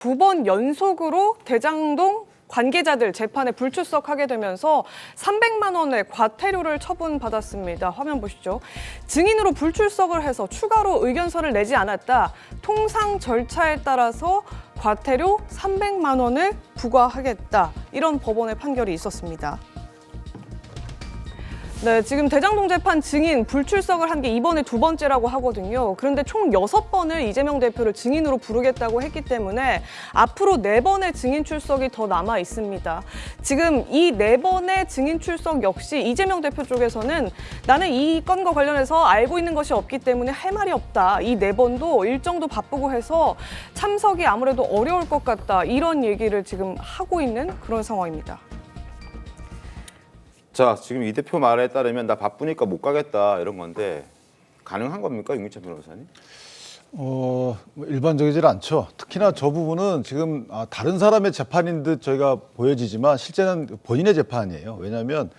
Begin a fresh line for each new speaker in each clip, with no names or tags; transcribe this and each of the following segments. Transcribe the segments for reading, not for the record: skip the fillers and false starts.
2번 연속으로 대장동 관계자들 재판에 불출석하게 되면서 300만 원의 과태료를 처분받았습니다. 화면 보시죠. 증인으로 불출석을 해서 추가로 의견서를 내지 않았다. 통상 절차에 따라서 과태료 300만 원을 부과하겠다. 이런 법원의 판결이 있었습니다. 네, 지금 대장동 재판 증인 불출석을 한 게 이번에 2번째라고 하거든요. 그런데 총 6번을 이재명 대표를 증인으로 부르겠다고 했기 때문에 앞으로 4번의 증인 출석이 더 남아 있습니다. 지금 이 4번의 증인 출석 역시 이재명 대표 쪽에서는 나는 이 건과 관련해서 알고 있는 것이 없기 때문에 할 말이 없다. 이 4번도 일정도 바쁘고 해서 참석이 아무래도 어려울 것 같다. 이런 얘기를 지금 하고 있는 그런 상황입니다.
자, 지금 이 대표 말에 따르면 나 바쁘니까 못 가겠다 이런 건데 가능한 겁니까, 윤기찬 변호사님?
뭐 일반적이질 않죠. 특히나 저 부분은 지금 다른 사람의 재판인 듯 저희가 보여지지만 실제는 본인의 재판이에요. 왜냐하면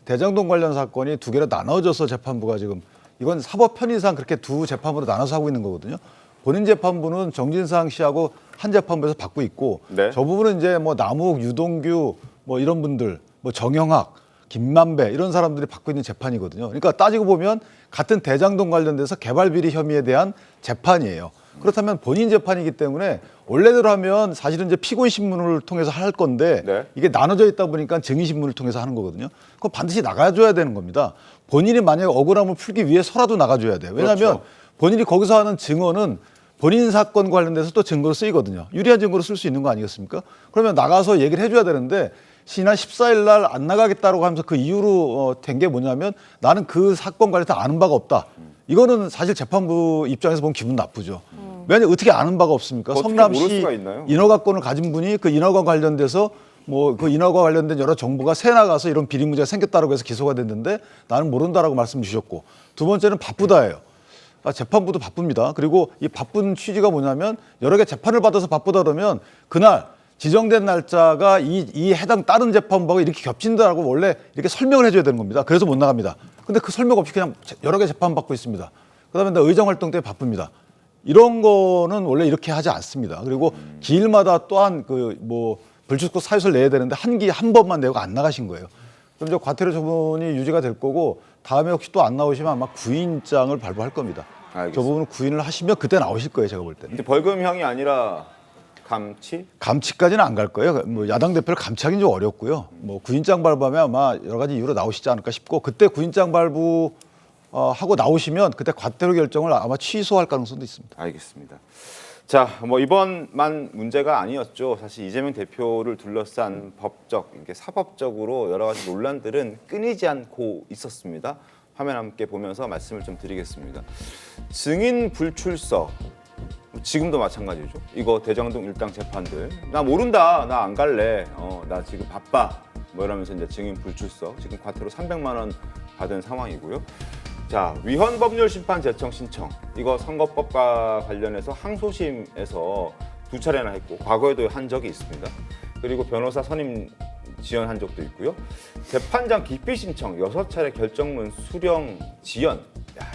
대장동 관련 사건이 2개로 나눠져서 재판부가 지금 이건 사법 편의상 그렇게 2 재판부로 나눠서 하고 있는 거거든요. 본인 재판부는 정진상 씨하고 한 재판부에서 받고 있고
네.
저 부분은 이제 뭐 남욱, 유동규 뭐 이런 분들, 뭐 정영학, 김만배 이런 사람들이 받고 있는 재판이거든요. 그러니까 따지고 보면 같은 대장동 관련돼서 개발비리 혐의에 대한 재판이에요. 그렇다면 본인 재판이기 때문에 원래대로 하면 사실은 이제 피고인 신문을 통해서 할 건데
네.
이게 나눠져 있다 보니까 증인 신문을 통해서 하는 거거든요. 그거 반드시 나가줘야 되는 겁니다. 본인이 만약에 억울함을 풀기 위해서라도 나가줘야 돼요. 왜냐하면
그렇죠.
본인이 거기서 하는 증언은 본인 사건 관련돼서 또 증거로 쓰이거든요. 유리한 증거로 쓸 수 있는 거 아니겠습니까? 그러면 나가서 얘기를 해줘야 되는데 지난 14일 날 안 나가겠다고 하면서 그 이유로 된 게 뭐냐면 나는 그 사건 관련해서 아는 바가 없다. 이거는 사실 재판부 입장에서 보면 기분 나쁘죠. 왜냐하면 어떻게 아는 바가 없습니까?
어떻게
성남시
모를 수가 있나요?
인허가권을 가진 분이 그 인허가 관련돼서 뭐 그 인허가 관련된 여러 정보가 새 나가서 이런 비리 문제가 생겼다고 해서 기소가 됐는데 나는 모른다라고 말씀 주셨고, 두 번째는 바쁘다예요. 재판부도 바쁩니다. 그리고 이 바쁜 취지가 뭐냐면 여러 개 재판을 받아서 바쁘다 그러면 그날 지정된 날짜가 이 해당 다른 재판부하고 이렇게 겹친다라고 원래 이렇게 설명을 해줘야 되는 겁니다. 그래서 못 나갑니다. 근데 그 설명 없이 그냥 여러 개 재판 받고 있습니다. 그다음에 나 의정 활동 때문에 바쁩니다. 이런 거는 원래 이렇게 하지 않습니다. 그리고 기일마다 또한 그 뭐 불출석 사유서를 내야 되는데 한 번만 내고 안 나가신 거예요. 그럼 이제 과태료 처분이 유지가 될 거고 다음에 혹시 또 안 나오시면 아마 구인장을 발부할 겁니다.
알겠습니다.
저 부분은 구인을 하시면 그때 나오실 거예요, 제가 볼 때.
이제 벌금형이 아니라 감치?
감치까지는 안 갈 거예요. 뭐 야당 대표를 감치하기는 좀 어렵고요. 뭐 구인장 발부하면 아마 여러 가지 이유로 나오시지 않을까 싶고 그때 구인장 발부 하고 나오시면 그때 과태료 결정을 아마 취소할 가능성도 있습니다.
알겠습니다. 자, 뭐 이번만 문제가 아니었죠. 사실 이재명 대표를 둘러싼 법적, 이게 사법적으로 여러 가지 논란들은 끊이지 않고 있었습니다. 화면 함께 보면서 말씀을 좀 드리겠습니다. 증인 불출석, 지금도 마찬가지죠. 이거 대장동 일당 재판들 나 모른다, 나 안 갈래, 나 지금 바빠, 뭐 이러면서 이제 증인 불출석, 지금 과태료 300만 원 받은 상황이고요. 자, 위헌법률 심판 제청 신청, 이거 선거법과 관련해서 항소심에서 2차례나 했고 과거에도 한 적이 있습니다. 그리고 변호사 선임 지연한 적도 있고요. 재판장 기피 신청 6차례 결정문 수령 지연,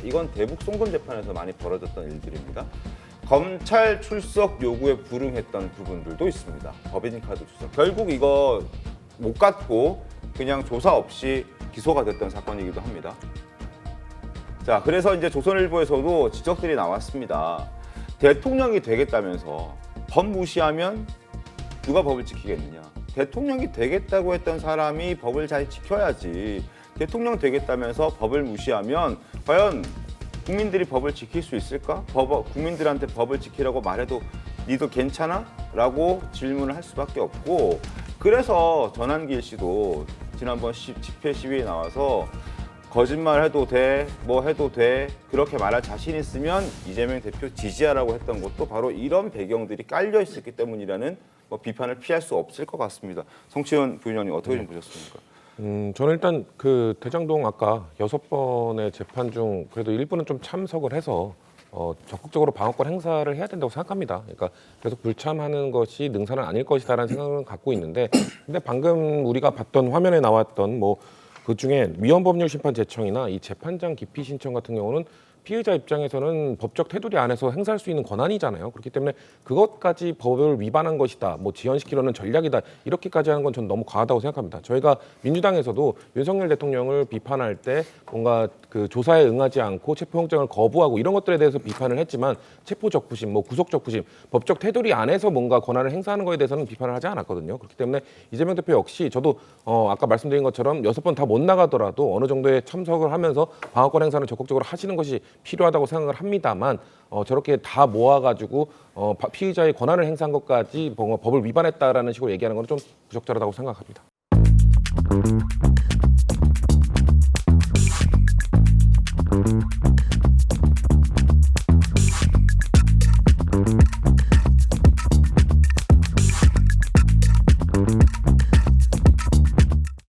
이건 대북 송금 재판에서 많이 벌어졌던 일들입니다. 검찰 출석 요구에 불응했던 부분들도 있습니다. 법인카드 출석, 결국 이거 못 갖고 그냥 조사 없이 기소가 됐던 사건이기도 합니다. 자, 그래서 이제 조선일보에서도 지적들이 나왔습니다. 대통령이 되겠다면서 법 무시하면 누가 법을 지키겠느냐. 대통령이 되겠다고 했던 사람이 법을 잘 지켜야지. 대통령 되겠다면서 법을 무시하면 과연 국민들이 법을 지킬 수 있을까? 국민들한테 법을 지키라고 말해도 니도 괜찮아? 라고 질문을 할 수밖에 없고, 그래서 전한길 씨도 지난번 집회 시위에 나와서 거짓말 해도 돼, 뭐 해도 돼, 그렇게 말할 자신 있으면 이재명 대표 지지하라고 했던 것도 바로 이런 배경들이 깔려 있었기 때문이라는 뭐 비판을 피할 수 없을 것 같습니다. 성치현 부위원님 어떻게 좀 보셨습니까?
저는 일단 그 대장동 아까 6번의 재판 중 그래도 일부는 좀 참석을 해서 적극적으로 방어권 행사를 해야 된다고 생각합니다. 그러니까 계속 불참하는 것이 능사는 아닐 것이다라는 생각을 갖고 있는데, 근데 방금 우리가 봤던 화면에 나왔던 뭐 그 중에 위헌법률 심판 제청이나 이 재판장 기피 신청 같은 경우는 피해자 입장에서는 법적 테두리 안에서 행사할 수 있는 권한이잖아요. 그렇기 때문에 그것까지 법을 위반한 것이다, 뭐 지연시키려는 전략이다, 이렇게까지 하는 건 저는 너무 과하다고 생각합니다. 저희가 민주당에서도 윤석열 대통령을 비판할 때 뭔가 그 조사에 응하지 않고 체포영장을 거부하고 이런 것들에 대해서 비판을 했지만 체포적부심, 뭐 구속적부심, 법적 테두리 안에서 뭔가 권한을 행사하는 거에 대해서는 비판을 하지 않았거든요. 그렇기 때문에 이재명 대표 역시 저도 아까 말씀드린 것처럼 6번 다 못 나가더라도 어느 정도의 참석을 하면서 방어권 행사는 적극적으로 하시는 것이 필요하다고 생각을 합니다만 저렇게 다 모아가지고 피의자의 권한을 행사한 것까지 법을 위반했다라는 식으로 얘기하는 건 좀 부적절하다고 생각합니다.